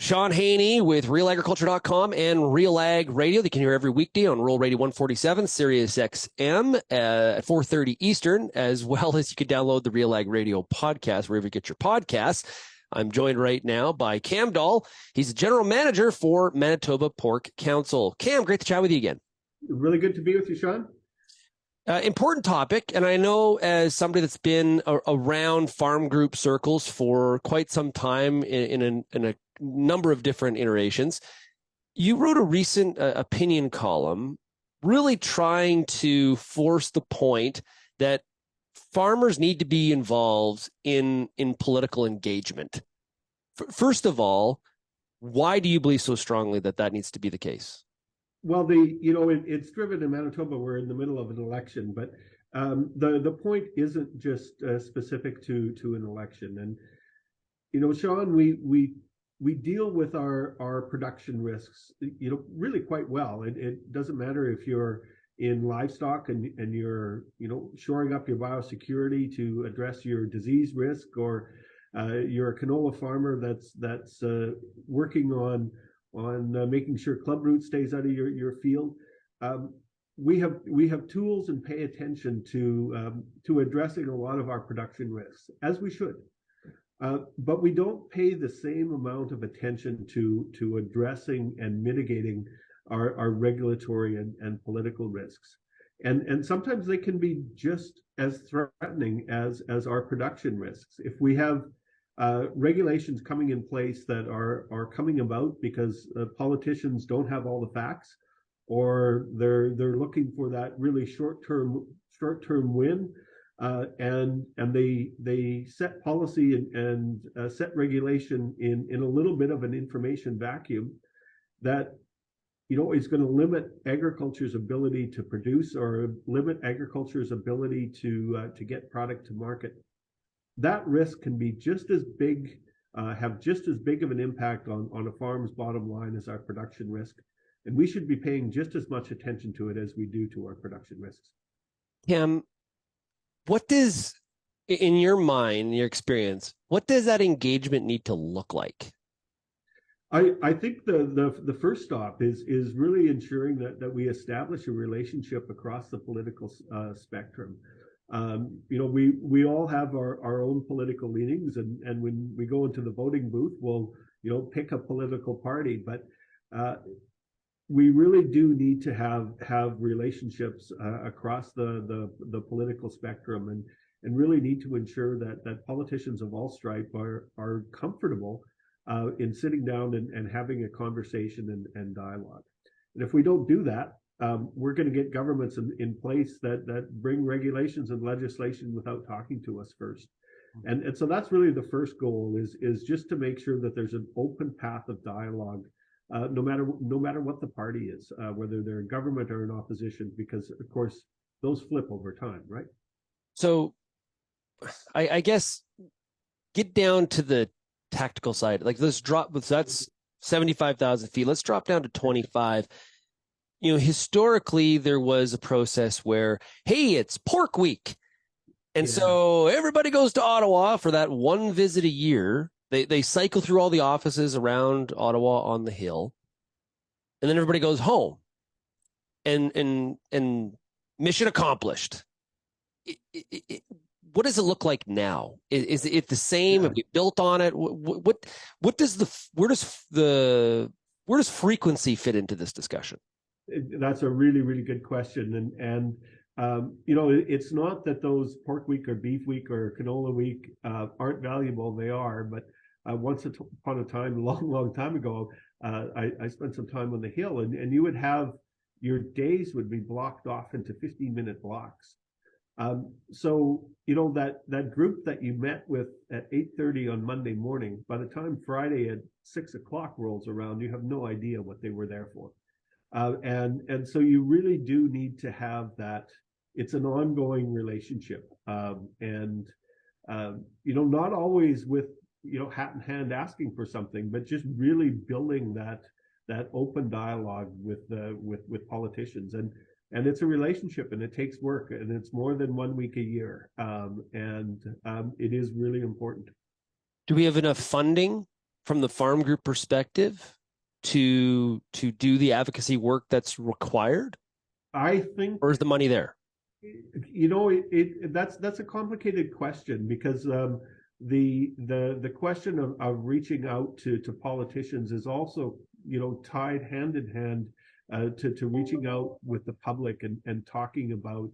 Sean Haney with RealAgriculture.com and Real Ag Radio. They can hear every weekday on Rural Radio 147, Sirius XM at 4:30 Eastern, as well as you can download the Real Ag Radio podcast wherever you get your podcasts. I'm joined right now by Cam Dahl. He's the general manager for Manitoba Pork Council. Cam, great to chat with you again. Really good to be with you, Sean. Important topic, and I know as somebody that's been around farm group circles for quite some time in a number of different iterations, you wrote a recent opinion column really trying to force the point that farmers need to be involved in political engagement. First of all, why do you believe so strongly that that needs to be the case? Well, it's driven in Manitoba. We're in the middle of an election, but the point isn't just specific to an election. And Sean, we deal with our production risks, really quite well. It doesn't matter if you're in livestock and you're shoring up your biosecurity to address your disease risk, or you're a canola farmer that's working on making sure clubroot stays out of your field. We have tools and pay attention to addressing a lot of our production risks, as we should. But we don't pay the same amount of attention to addressing and mitigating our regulatory and political risks. And sometimes they can be just as threatening as our production risks. If we have regulations coming in place that are coming about because politicians don't have all the facts, or they're looking for that really short-term win, and they set policy and set regulation in a little bit of an information vacuum that is going to limit agriculture's ability to produce, or limit agriculture's ability to get product to market. That risk can be just as big, have just as big of an impact on a farm's bottom line as our production risk. And we should be paying just as much attention to it as we do to our production risks. Cam, what does, in your mind, your experience, what does that engagement need to look like? I think the first stop is really ensuring that we establish a relationship across the political spectrum. We all have our own political leanings, and when we go into the voting booth, we'll pick a political party, but we really do need to have relationships across the political spectrum, and really need to ensure that politicians of all stripe are comfortable in sitting down and having a conversation and dialogue. And if we don't do that, we're going to get governments in place that bring regulations and legislation without talking to us first. And so that's really the first goal, is just to make sure that there's an open path of dialogue, no matter what the party is, whether they're in government or in opposition, because of course those flip over time, right? So I guess get down to the tactical side. Like, let's drop, that's 75,000 feet. Let's drop down to 25. Historically, there was a process where, hey, it's pork week. And so everybody goes to Ottawa for that one visit a year. They cycle through all the offices around Ottawa on the Hill. And then everybody goes home. And mission accomplished. What does it look like now? Is it the same? Have we built on it? Where does frequency fit into this discussion? That's a really, really good question. And it's not that those pork week or beef week or canola week aren't valuable. They are, but once upon a time, a long time ago, I spent some time on the Hill, and you would have, your days would be blocked off into 15-minute blocks. So that group that you met with at 8:30 on Monday morning, by the time Friday at 6 o'clock rolls around, you have no idea what they were there for. And so you really do need to have that. It's an ongoing relationship, and not always with hat in hand asking for something, but just really building that open dialogue with politicians. And it's a relationship, and it takes work, and it's more than 1 week a year, and it is really important. Do we have enough funding from the farm group perspective to do the advocacy work that's required? I think, Or is the money there? that's a complicated question, because the question of reaching out to politicians is also, tied hand in hand to reaching out with the public and talking about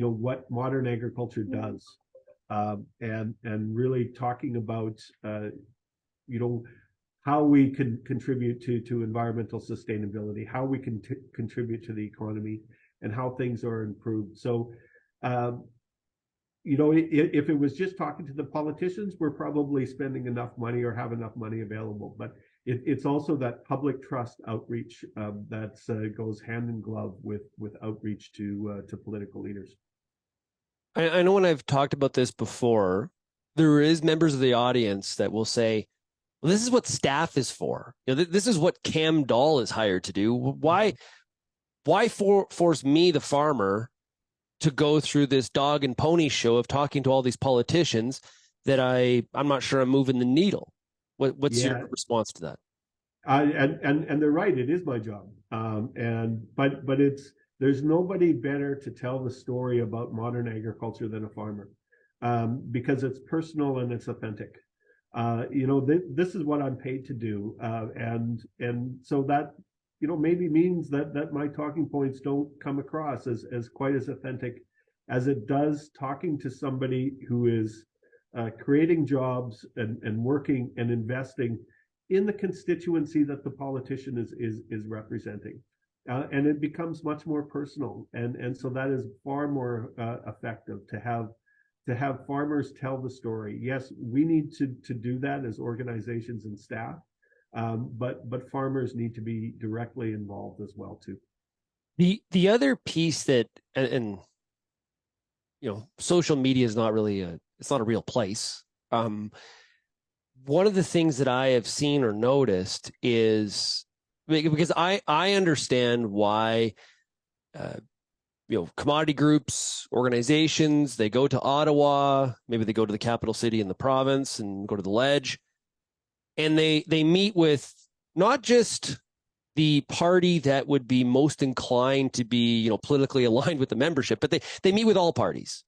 what modern agriculture does, and really talking about how we can contribute to environmental sustainability, how we can contribute to the economy, and how things are improved. So, if it was just talking to the politicians, we're probably spending enough money or have enough money available. But it's also that public trust outreach that goes hand in glove with outreach to political leaders. I know when I've talked about this before, there is members of the audience that will say, well, this is what staff is for. This is what Cam Dahl is hired to do. Why force me, the farmer, to go through this dog and pony show of talking to all these politicians that I'm not sure I'm moving the needle? What's your response to that? And they're right. It is my job. But there's nobody better to tell the story about modern agriculture than a farmer, because it's personal and it's authentic. This is what I'm paid to do, and so that maybe means that my talking points don't come across as quite as authentic as it does talking to somebody who is creating jobs and working and investing in the constituency that the politician is representing, and it becomes much more personal, and so that is far more effective to have farmers tell the story. Yes, we need to do that as organizations and staff, but farmers need to be directly involved as well too. The other piece that and social media is not really it's not a real place. One of the things that I have seen or noticed is, because I understand why commodity groups, organizations, they go to Ottawa, maybe they go to the capital city in the province and go to the Ledge, and they meet with not just the party that would be most inclined to be politically aligned with the membership, but they meet with all parties.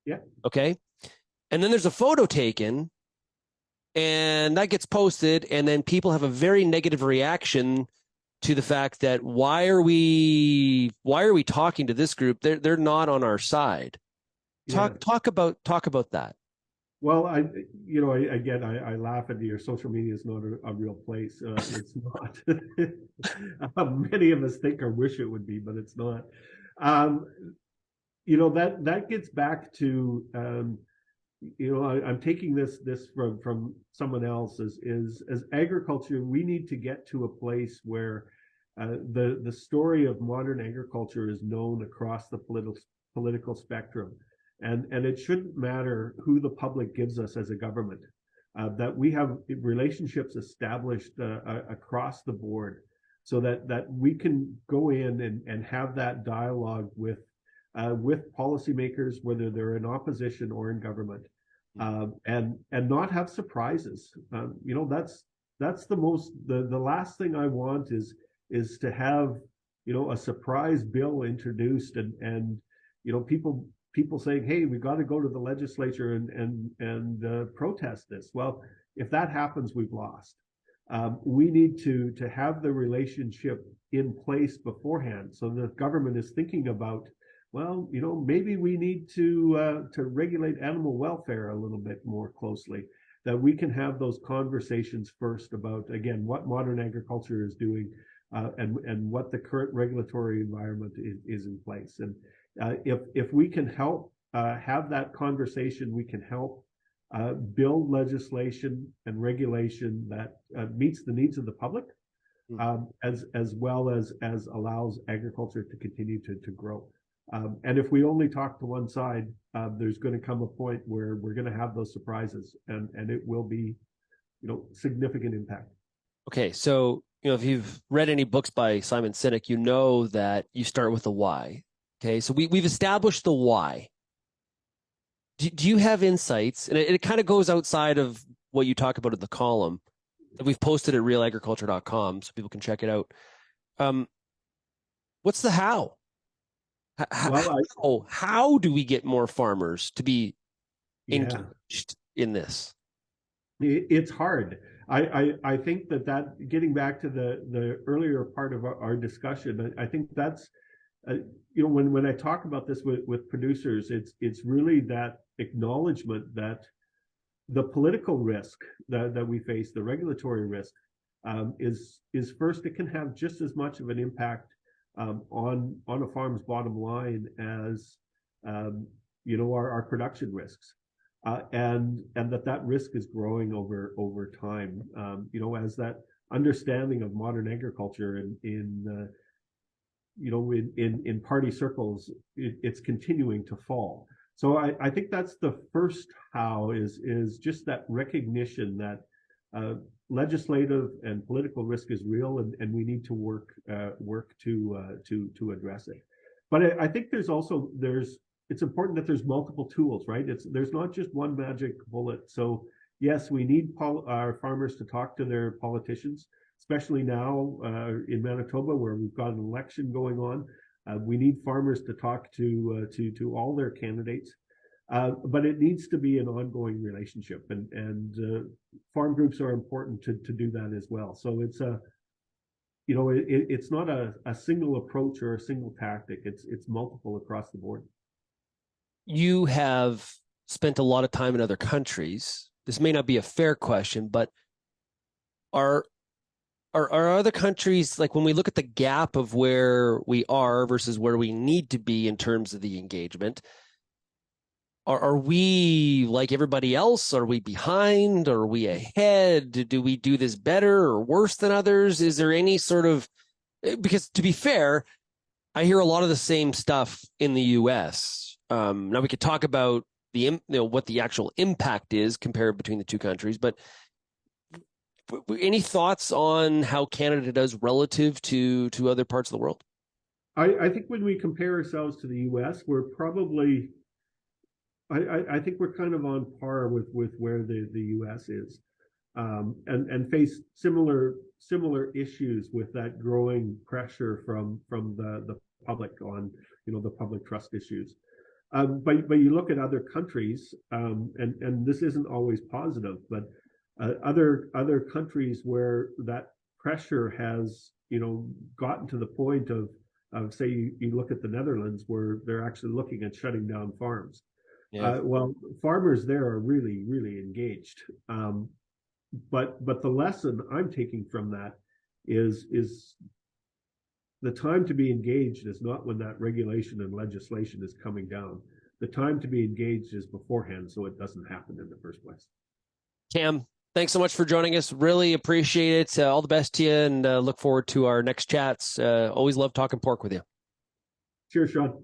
Yeah. Okay. And then there's a photo taken, and that gets posted, and then people have a very negative reaction to the fact that why are we talking to this group? They're not on our side. Talk about that. Well, I laugh at your social media is not a real place. It's not. Many of us think or wish it would be, but it's not. That gets back to I'm taking this from someone else, is as agriculture, we need to get to a place where the story of modern agriculture is known across the political spectrum, and it shouldn't matter who the public gives us as a government, that we have relationships established across the board, so that we can go in and have that dialogue with policymakers, whether they're in opposition or in government, and not have surprises. That's the last thing I want is to have a surprise bill introduced and people saying, hey, we've got to go to the legislature and protest this. Well, if that happens, we've lost. We need to have the relationship in place beforehand, so the government is thinking about, well, maybe we need to regulate animal welfare a little bit more closely, that we can have those conversations first about, again, what modern agriculture is doing, and what the current regulatory environment is in place. And if we can help have that conversation, we can help build legislation and regulation that meets the needs of the public, as well as allows agriculture to continue to grow. And if we only talk to one side, there's going to come a point where we're going to have those surprises, and it will be, significant impact. Okay, so if you've read any books by Simon Sinek, you know that you start with the why. Okay, so we've established the why. Do you have insights? And it kind of goes outside of what you talk about in the column that we've posted at realagriculture.com so people can check it out. What's the how? How do we get more farmers to be engaged in this? It's hard. I think that getting back to the earlier part of our discussion, I think that's when I talk about this with producers, it's really that acknowledgement that the political risk that we face, the regulatory risk, is first, it can have just as much of an impact on a farm's bottom line as our production risks. And that risk is growing over time. As that understanding of modern agriculture in party circles, it's continuing to fall. So I think that's the first how is just that recognition that legislative and political risk is real, and we need to work to address it. But I think it's important that there's multiple tools, right? There's not just one magic bullet. So yes, we need our farmers to talk to their politicians, especially now in Manitoba where we've got an election going on. We need farmers to talk to all their candidates, but it needs to be an ongoing relationship, and farm groups are important to do that as well. So it's it's not a single approach or a single tactic. It's multiple across the board. You have spent a lot of time in other countries. This may not be a fair question, but are other countries, like when we look at the gap of where we are versus where we need to be in terms of the engagement, are we like everybody else? Are we behind? Are we ahead? Do we do this better or worse than others? Is there any sort of, because to be fair, I hear a lot of the same stuff in the US. Now we could talk about what the actual impact is compared between the two countries, but any thoughts on how Canada does relative to other parts of the world? I think when we compare ourselves to the US, we're probably, I think we're kind of on par with where the US is, and face similar issues with that growing pressure from the public on the public trust issues. But you look at other countries, and this isn't always positive, but other countries where that pressure has gotten to the point of say you look at the Netherlands, where they're actually looking at shutting down farms. Yeah. Well, farmers there are really engaged, but the lesson I'm taking from that is the time to be engaged is not when that regulation and legislation is coming down. The time to be engaged is beforehand, so it doesn't happen in the first place. Cam, thanks so much for joining us. Really appreciate it. All the best to you, and look forward to our next chats. Always love talking pork with you. Cheers, Sean.